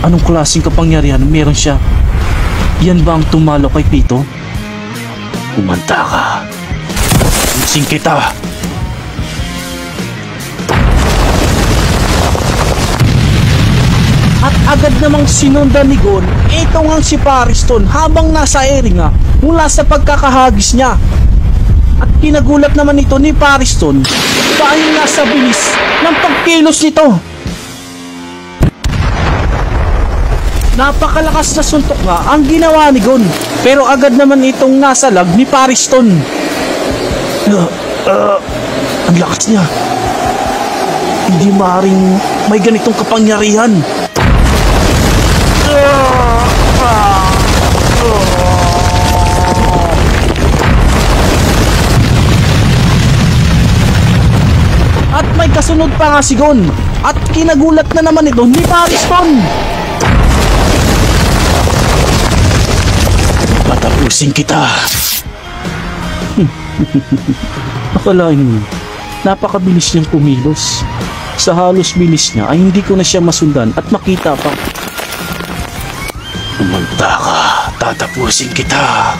Anong klaseng kapangyarihan meron siya? Yan ba ang tumalo kay Pito? Kumanta ka. Usin kita! At agad namang sinundan ni Gon ito ngang si Pariston habang nasa eringa mula sa pagkakahagis niya. At kinagulat naman ito ni Pariston dahil nasa bilis ng pagkilos nito. Napakalakas na suntok nga ang ginawa ni Gon, pero agad naman itong nasalag ni Pariston. Ang lakas niya. Hindi maaaring may ganitong kapangyarihan. At may kasunod pa nga si Gon, at kinagulat na naman ito ni Pariston. Patapusin kita. Akalain mo, napakabilis niyang kumilos. Sa halos bilis niya ay hindi ko na siya masundan at makita pa. Kumanta ka, tatapusin kita.